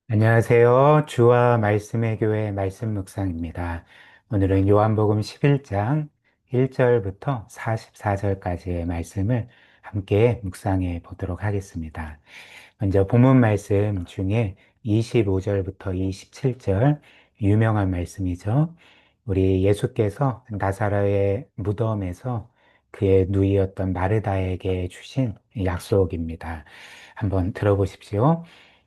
안녕하세요. 주와 말씀의 교회 말씀 묵상입니다. 오늘은 요한복음 11장 1절부터 44절까지의 말씀을 함께 묵상해 보도록 하겠습니다. 먼저 본문 말씀 중에 25절부터 27절 유명한 말씀이죠. 우리 예수께서 나사로의 무덤에서 그의 누이였던 마르다에게 주신 약속입니다. 한번 들어보십시오.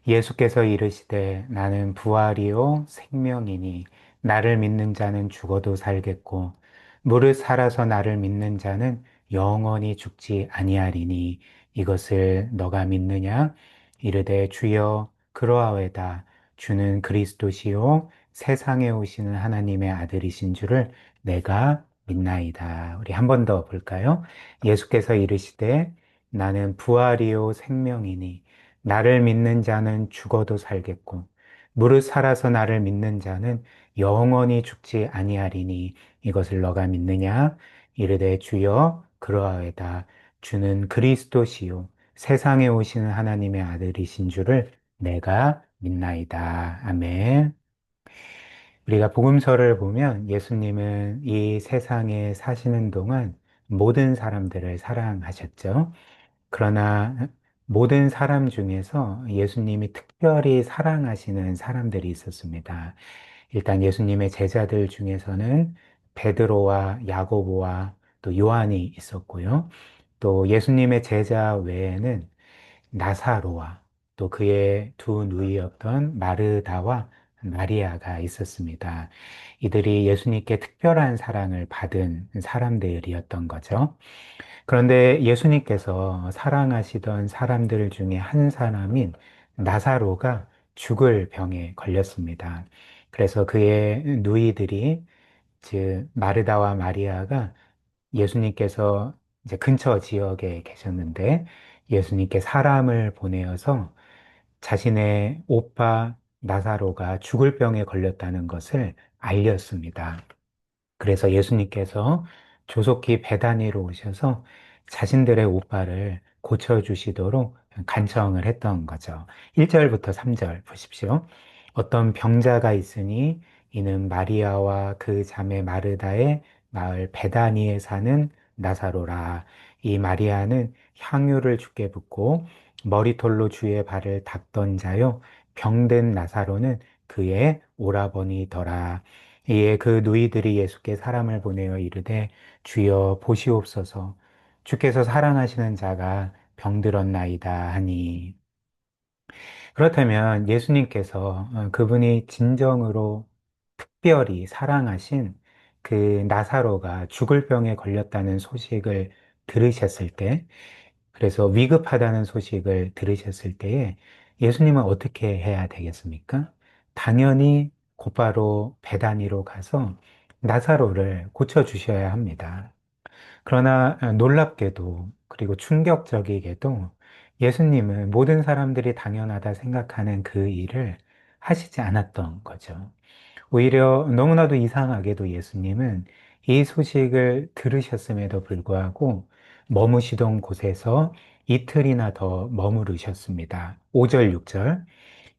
예수께서 이르시되 나는 부활이요 생명이니 나를 믿는 자는 죽어도 살겠고 무릇 살아서 나를 믿는 자는 영원히 죽지 아니하리니 이것을 너가 믿느냐? 이르되 주여 그러하오이다. 주는 그리스도시요 세상에 오시는 하나님의 아들이신 줄을 내가 믿나이다. 우리 한 번 더 볼까요? 예수께서 이르시되 나는 부활이요 생명이니 나를 믿는 자는 죽어도 살겠고 무릇 살아서 나를 믿는 자는 영원히 죽지 아니하리니 이것을 너가 믿느냐? 이르되 주여 그러하오이다. 주는 그리스도시요 세상에 오시는 하나님의 아들이신 줄을 내가 믿나이다. 아멘. 우리가 복음서를 보면 예수님은 이 세상에 사시는 동안 모든 사람들을 사랑하셨죠. 그러나 모든 사람 중에서 예수님이 특별히 사랑하시는 사람들이 있었습니다. 일단 예수님의 제자들 중에서는 베드로와 야고보와 또 요한이 있었고요. 또 예수님의 제자 외에는 나사로와 또 그의 두 누이였던 마르다와 마리아가 있었습니다. 이들이 예수님께 특별한 사랑을 받은 사람들이었던 거죠. 그런데 예수님께서 사랑하시던 사람들 중에 한 사람인 나사로가 죽을 병에 걸렸습니다. 그래서 그의 누이들이, 즉, 마르다와 마리아가 예수님께서 이제 근처 지역에 계셨는데 예수님께 사람을 보내어서 자신의 오빠 나사로가 죽을 병에 걸렸다는 것을 알렸습니다. 그래서 예수님께서 조속히 베다니로 오셔서 자신들의 오빠를 고쳐주시도록 간청을 했던 거죠. 1절부터 3절 보십시오. 어떤 병자가 있으니 이는 마리아와 그 자매 마르다의 마을 베다니에 사는 나사로라. 이 마리아는 향유를 주께 붓고 머리털로 주의 발을 닦던 자요. 병든 나사로는 그의 오라버니더라. 이에 그 누이들이 예수께 사람을 보내어 이르되 주여 보시옵소서 주께서 사랑하시는 자가 병들었나이다 하니 그렇다면 예수님께서 그분이 진정으로 특별히 사랑하신 그 나사로가 죽을 병에 걸렸다는 소식을 들으셨을 때 그래서 위급하다는 소식을 들으셨을 때에 예수님은 어떻게 해야 되겠습니까? 당연히 곧바로 베다니로 가서 나사로를 고쳐주셔야 합니다. 그러나 놀랍게도 그리고 충격적이게도 예수님은 모든 사람들이 당연하다 생각하는 그 일을 하시지 않았던 거죠. 오히려 너무나도 이상하게도 예수님은 이 소식을 들으셨음에도 불구하고 머무시던 곳에서 이틀이나 더 머무르셨습니다. 5절, 6절.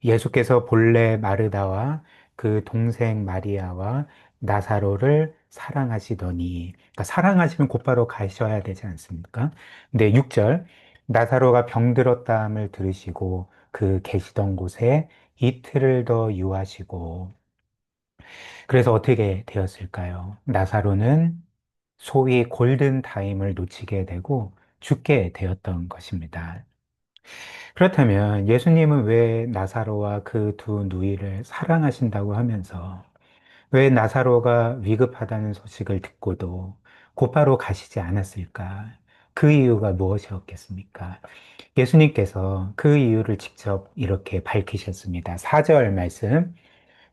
예수께서 본래 마르다와 그 동생 마리아와 나사로를 사랑하시더니, 그러니까 사랑하시면 곧바로 가셔야 되지 않습니까? 근데 6절, 나사로가 병들었다함을 들으시고 그 계시던 곳에 이틀을 더 유하시고, 그래서 어떻게 되었을까요? 나사로는 소위 골든 타임을 놓치게 되고 죽게 되었던 것입니다. 그렇다면 예수님은 왜 나사로와 그 두 누이를 사랑하신다고 하면서 왜 나사로가 위급하다는 소식을 듣고도 곧바로 가시지 않았을까? 그 이유가 무엇이었겠습니까? 예수님께서 그 이유를 직접 이렇게 밝히셨습니다. 4절 말씀.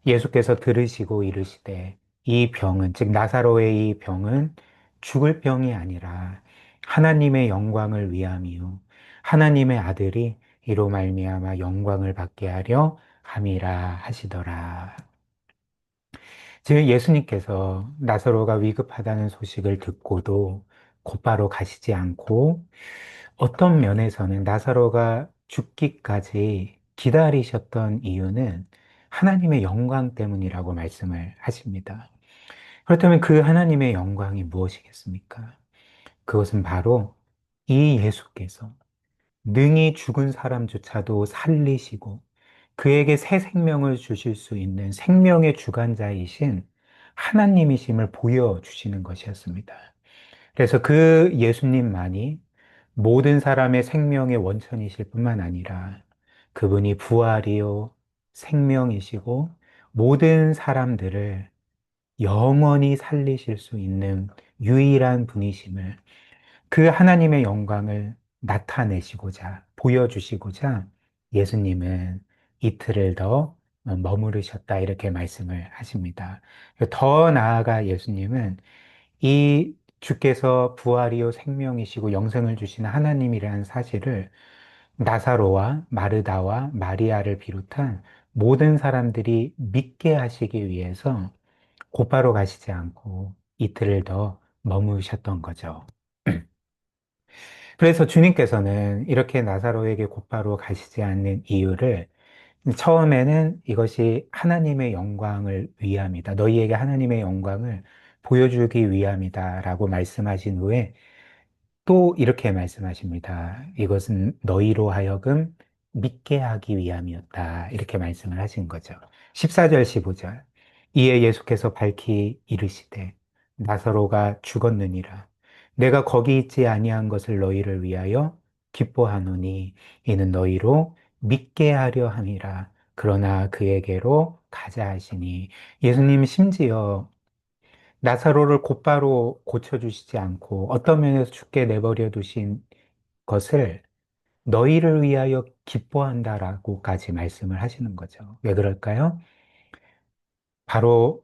예수께서 들으시고 이르시되 이 병은 즉 나사로의 이 병은 죽을 병이 아니라 하나님의 영광을 위함이요 하나님의 아들이 이로 말미암아 영광을 받게 하려 함이라 하시더라. 즉 예수님께서 나사로가 위급하다는 소식을 듣고도 곧바로 가시지 않고 어떤 면에서는 나사로가 죽기까지 기다리셨던 이유는 하나님의 영광 때문이라고 말씀을 하십니다. 그렇다면 그 하나님의 영광이 무엇이겠습니까? 그것은 바로 이 예수께서 능히 죽은 사람조차도 살리시고 그에게 새 생명을 주실 수 있는 생명의 주관자이신 하나님이심을 보여주시는 것이었습니다. 그래서 그 예수님만이 모든 사람의 생명의 원천이실 뿐만 아니라 그분이 부활이요, 생명이시고 모든 사람들을 영원히 살리실 수 있는 유일한 분이심을 그 하나님의 영광을 나타내시고자, 보여주시고자 예수님은 이틀을 더 머무르셨다 이렇게 말씀을 하십니다. 더 나아가 예수님은 이 주께서 부활이요 생명이시고 영생을 주시는 하나님이라는 사실을 나사로와 마르다와 마리아를 비롯한 모든 사람들이 믿게 하시기 위해서 곧바로 가시지 않고 이틀을 더 머무셨던 거죠. 그래서 주님께서는 이렇게 나사로에게 곧바로 가시지 않는 이유를 처음에는 이것이 하나님의 영광을 위함이다. 너희에게 하나님의 영광을 보여주기 위함이다라고 말씀하신 후에 또 이렇게 말씀하십니다. 이것은 너희로 하여금 믿게 하기 위함이었다. 이렇게 말씀을 하신 거죠. 14절, 15절. 이에 예수께서 밝히 이르시되 나사로가 죽었느니라. 내가 거기 있지 아니한 것을 너희를 위하여 기뻐하노니 이는 너희로 믿게 하려 함이라. 그러나 그에게로 가자 하시니 예수님 심지어 나사로를 곧바로 고쳐주시지 않고 어떤 면에서 죽게 내버려 두신 것을 너희를 위하여 기뻐한다라고까지 말씀을 하시는 거죠. 왜 그럴까요? 바로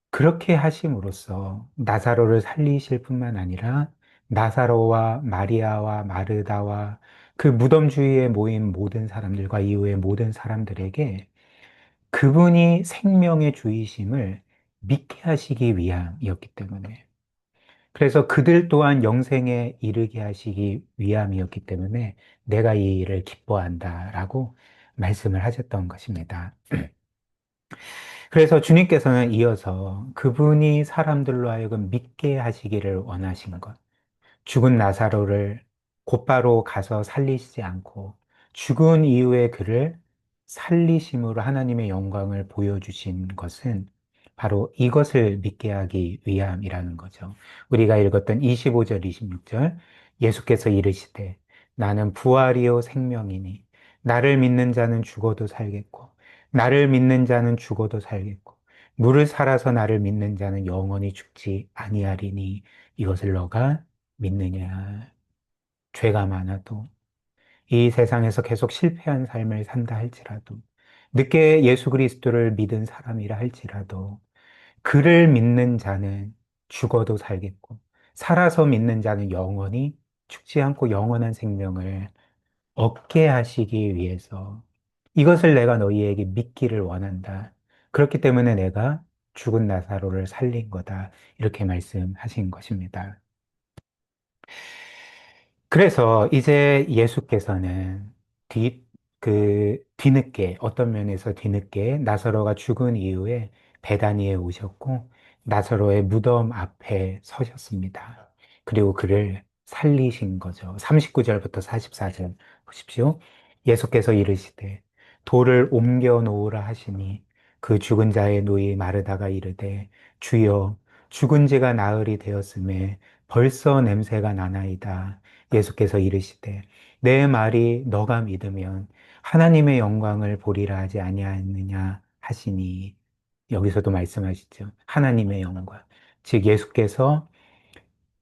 그렇게 하심으로써 나사로를 살리실 뿐만 아니라 나사로와 마리아와 마르다와 그 무덤 주위에 모인 모든 사람들과 이후의 모든 사람들에게 그분이 생명의 주이심을 믿게 하시기 위함이었기 때문에 그래서 그들 또한 영생에 이르게 하시기 위함이었기 때문에 내가 이 일을 기뻐한다라고 말씀을 하셨던 것입니다. 그래서 주님께서는 이어서 그분이 사람들로 하여금 믿게 하시기를 원하신 것. 죽은 나사로를 곧바로 가서 살리시지 않고 죽은 이후에 그를 살리심으로 하나님의 영광을 보여주신 것은 바로 이것을 믿게 하기 위함이라는 거죠. 우리가 읽었던 25절, 26절 예수께서 이르시되 나는 부활이요 생명이니 나를 믿는 자는 죽어도 살겠고 나를 믿는 자는 죽어도 살겠고 무릇 살아서 나를 믿는 자는 영원히 죽지 아니하리니 이것을 너가 믿느냐? 죄가 많아도 이 세상에서 계속 실패한 삶을 산다 할지라도 늦게 예수 그리스도를 믿은 사람이라 할지라도 그를 믿는 자는 죽어도 살겠고 살아서 믿는 자는 영원히 죽지 않고 영원한 생명을 얻게 하시기 위해서 이것을 내가 너희에게 믿기를 원한다. 그렇기 때문에 내가 죽은 나사로를 살린 거다. 이렇게 말씀하신 것입니다. 그래서 이제 예수께서는 뒤늦게, 어떤 면에서 뒤늦게 나사로가 죽은 이후에 베다니에 오셨고, 나사로의 무덤 앞에 서셨습니다. 그리고 그를 살리신 거죠. 39절부터 44절 보십시오. 예수께서 이르시되, 돌을 옮겨 놓으라 하시니, 그 죽은 자의 누이 마르다가 이르되, 주여, 죽은 지가 나흘이 되었음에 벌써 냄새가 나나이다. 예수께서 이르시되 내 말이 너가 믿으면 하나님의 영광을 보리라 하지 아니하였느냐 하시니 여기서도 말씀하시죠. 하나님의 영광. 즉 예수께서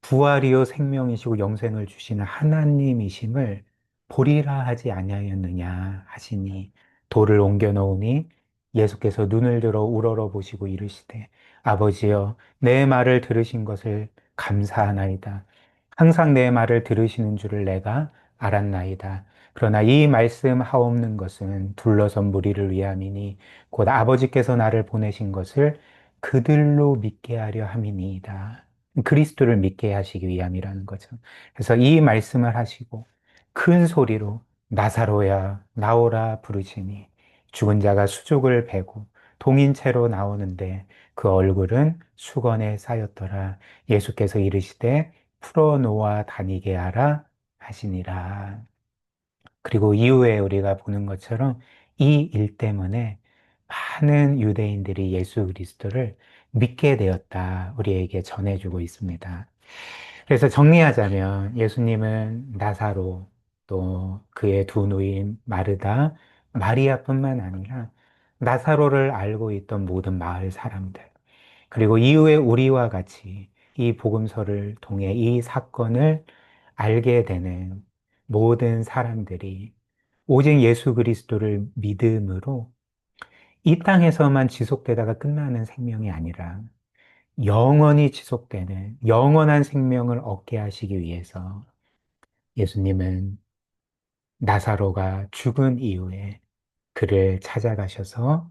부활이요 생명이시고 영생을 주시는 하나님이심을 보리라 하지 아니하였느냐 하시니 돌을 옮겨 놓으니 예수께서 눈을 들어 우러러 보시고 이르시되 아버지여 내 말을 들으신 것을 감사하나이다. 항상 내 말을 들으시는 줄을 내가 알았나이다. 그러나 이 말씀 하옵는 것은 둘러선 무리를 위함이니 곧 아버지께서 나를 보내신 것을 그들로 믿게 하려 함이니이다. 그리스도를 믿게 하시기 위함이라는 거죠. 그래서 이 말씀을 하시고 큰 소리로 나사로야, 나오라 부르시니 죽은 자가 수족을 베고 동인 채로 나오는데 그 얼굴은 수건에 쌓였더라. 예수께서 이르시되 풀어놓아 다니게 하라 하시니라. 그리고 이후에 우리가 보는 것처럼 이 일 때문에 많은 유대인들이 예수 그리스도를 믿게 되었다. 우리에게 전해주고 있습니다. 그래서 정리하자면 예수님은 나사로 또 그의 두 노인 마르다, 마리아뿐만 아니라 나사로를 알고 있던 모든 마을 사람들, 그리고 이후에 우리와 같이 이 복음서를 통해 이 사건을 알게 되는 모든 사람들이 오직 예수 그리스도를 믿음으로 이 땅에서만 지속되다가 끝나는 생명이 아니라 영원히 지속되는 영원한 생명을 얻게 하시기 위해서 예수님은 나사로가 죽은 이후에 그를 찾아가셔서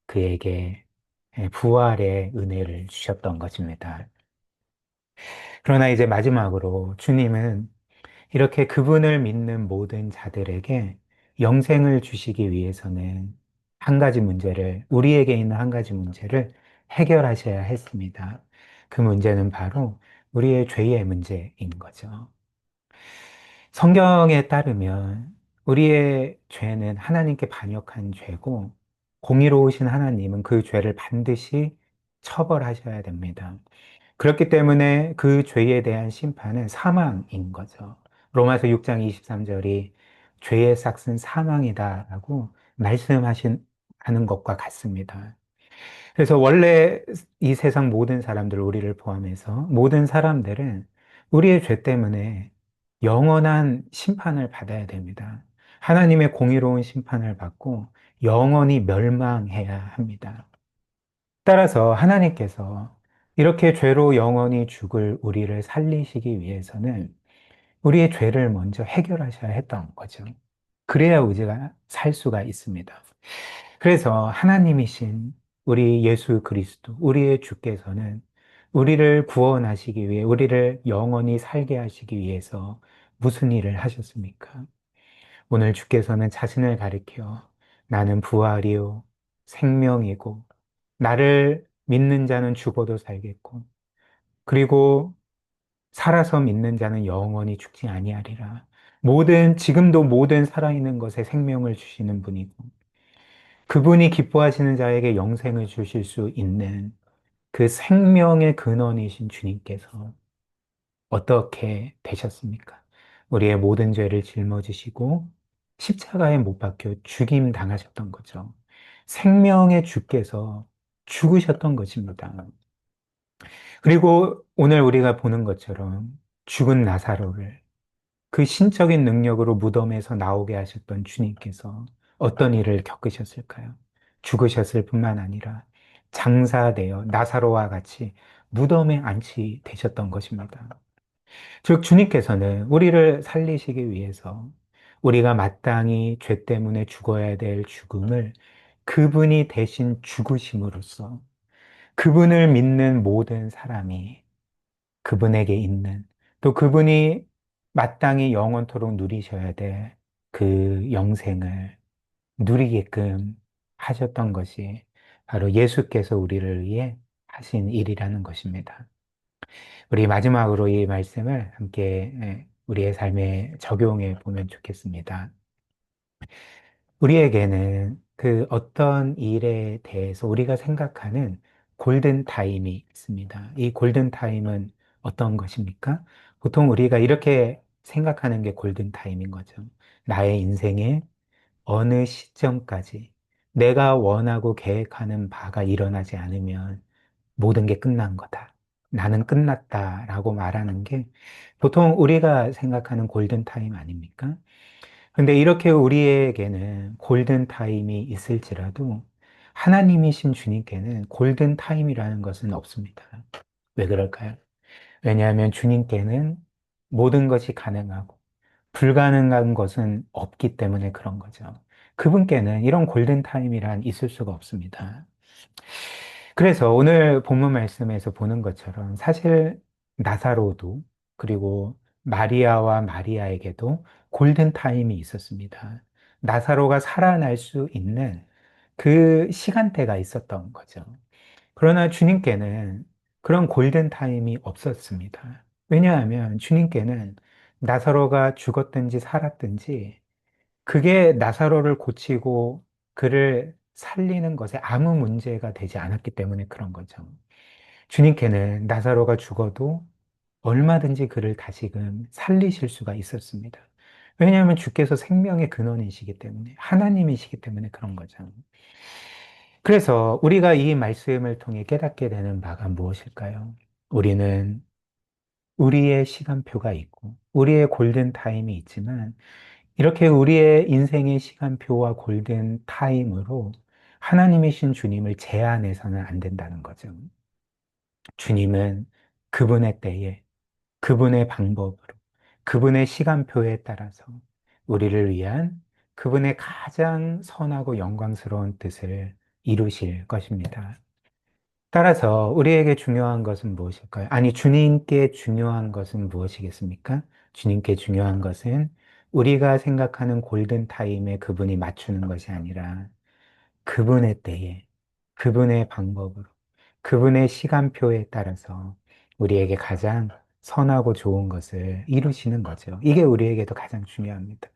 그에게 부활의 은혜를 주셨던 것입니다. 그러나 이제 마지막으로 주님은 이렇게 그분을 믿는 모든 자들에게 영생을 주시기 위해서는 한 가지 문제를, 우리에게 있는 한 가지 문제를 해결하셔야 했습니다. 그 문제는 바로 우리의 죄의 문제인 거죠. 성경에 따르면 우리의 죄는 하나님께 반역한 죄고 공의로우신 하나님은 그 죄를 반드시 처벌하셔야 됩니다. 그렇기 때문에 그 죄에 대한 심판은 사망인 거죠. 로마서 6장 23절이 죄의 삭은 사망이다라고 하는 것과 같습니다. 그래서 원래 이 세상 모든 사람들, 우리를 포함해서 모든 사람들은 우리의 죄 때문에 영원한 심판을 받아야 됩니다. 하나님의 공의로운 심판을 받고 영원히 멸망해야 합니다. 따라서 하나님께서 이렇게 죄로 영원히 죽을 우리를 살리시기 위해서는 우리의 죄를 먼저 해결하셔야 했던 거죠. 그래야 우리가 살 수가 있습니다. 그래서 하나님이신 우리 예수 그리스도, 우리의 주께서는 우리를 구원하시기 위해, 우리를 영원히 살게 하시기 위해서 무슨 일을 하셨습니까? 오늘 주께서는 자신을 가리켜 나는 부활이요, 생명이고, 나를 믿는 자는 죽어도 살겠고, 그리고 살아서 믿는 자는 영원히 죽지 아니하리라. 지금도 모든 살아있는 것에 생명을 주시는 분이고, 그분이 기뻐하시는 자에게 영생을 주실 수 있는 그 생명의 근원이신 주님께서 어떻게 되셨습니까? 우리의 모든 죄를 짊어지시고 십자가에 못 박혀 죽임 당하셨던 거죠. 생명의 주께서 죽으셨던 것입니다. 그리고 오늘 우리가 보는 것처럼 죽은 나사로를 그 신적인 능력으로 무덤에서 나오게 하셨던 주님께서 어떤 일을 겪으셨을까요? 죽으셨을 뿐만 아니라 장사되어 나사로와 같이 무덤에 안치되셨던 것입니다. 즉, 주님께서는 우리를 살리시기 위해서 우리가 마땅히 죄 때문에 죽어야 될 죽음을 그분이 대신 죽으심으로써 그분을 믿는 모든 사람이 그분에게 있는 또 그분이 마땅히 영원토록 누리셔야 될 그 영생을 누리게끔 하셨던 것이 바로 예수께서 우리를 위해 하신 일이라는 것입니다. 우리 마지막으로 이 말씀을 함께 우리의 삶에 적용해 보면 좋겠습니다. 우리에게는 그 어떤 일에 대해서 우리가 생각하는 골든 타임이 있습니다. 이 골든 타임은 어떤 것입니까? 보통 우리가 이렇게 생각하는 게 골든 타임인 거죠. 나의 인생의 어느 시점까지 내가 원하고 계획하는 바가 일어나지 않으면 모든 게 끝난 거다. 나는 끝났다라고 말하는 게 보통 우리가 생각하는 골든 타임 아닙니까? 근데 이렇게 우리에게는 골든 타임이 있을지라도 하나님이신 주님께는 골든 타임이라는 것은 없습니다. 왜 그럴까요? 왜냐하면 주님께는 모든 것이 가능하고 불가능한 것은 없기 때문에 그런 거죠. 그분께는 이런 골든 타임이란 있을 수가 없습니다. 그래서 오늘 본문 말씀에서 보는 것처럼 사실 나사로도 그리고 마리아와 마리아에게도 골든 타임이 있었습니다. 나사로가 살아날 수 있는 그 시간대가 있었던 거죠. 그러나 주님께는 그런 골든 타임이 없었습니다. 왜냐하면 주님께는 나사로가 죽었든지 살았든지 그게 나사로를 고치고 그를 살리는 것에 아무 문제가 되지 않았기 때문에 그런 거죠. 주님께는 나사로가 죽어도 얼마든지 그를 다시금 살리실 수가 있었습니다. 왜냐하면 주께서 생명의 근원이시기 때문에, 하나님이시기 때문에 그런 거죠. 그래서 우리가 이 말씀을 통해 깨닫게 되는 바가 무엇일까요? 우리는 우리의 시간표가 있고, 우리의 골든 타임이 있지만, 이렇게 우리의 인생의 시간표와 골든 타임으로 하나님이신 주님을 제한해서는 안 된다는 거죠. 주님은 그분의 때에, 그분의 방법으로, 그분의 시간표에 따라서 우리를 위한 그분의 가장 선하고 영광스러운 뜻을 이루실 것입니다. 따라서 우리에게 중요한 것은 무엇일까요? 아니, 주님께 중요한 것은 무엇이겠습니까? 주님께 중요한 것은 우리가 생각하는 골든타임에 그분이 맞추는 것이 아니라 그분의 때에, 그분의 방법으로, 그분의 시간표에 따라서 우리에게 가장 선하고 좋은 것을 이루시는 거죠. 이게 우리에게도 가장 중요합니다.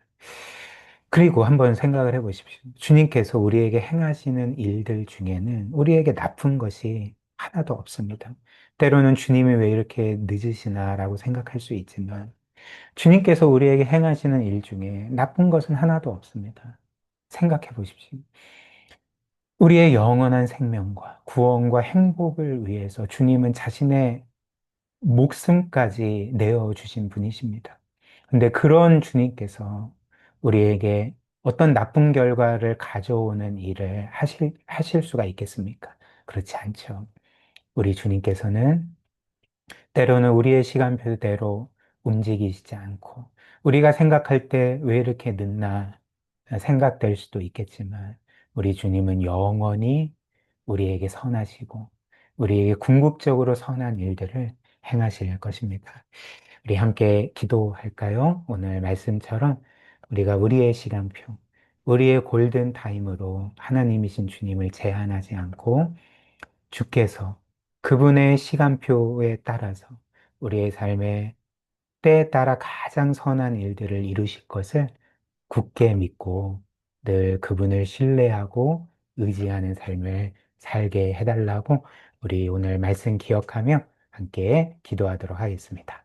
그리고 한번 생각을 해보십시오. 주님께서 우리에게 행하시는 일들 중에는 우리에게 나쁜 것이 하나도 없습니다. 때로는 주님이 왜 이렇게 늦으시나라고 생각할 수 있지만 주님께서 우리에게 행하시는 일 중에 나쁜 것은 하나도 없습니다. 생각해 보십시오. 우리의 영원한 생명과 구원과 행복을 위해서 주님은 자신의 목숨까지 내어주신 분이십니다. 근데 그런 주님께서 우리에게 어떤 나쁜 결과를 가져오는 일을 하실 수가 있겠습니까? 그렇지 않죠. 우리 주님께서는 때로는 우리의 시간표대로 움직이시지 않고 우리가 생각할 때 왜 이렇게 늦나 생각될 수도 있겠지만 우리 주님은 영원히 우리에게 선하시고 우리에게 궁극적으로 선한 일들을 행하실 것입니다. 우리 함께 기도할까요? 오늘 말씀처럼 우리가 우리의 시간표, 우리의 골든 타임으로 하나님이신 주님을 제한하지 않고 주께서 그분의 시간표에 따라서 우리의 삶의 때에 따라 가장 선한 일들을 이루실 것을 굳게 믿고 늘 그분을 신뢰하고 의지하는 삶을 살게 해달라고 우리 오늘 말씀 기억하며 함께 기도하도록 하겠습니다.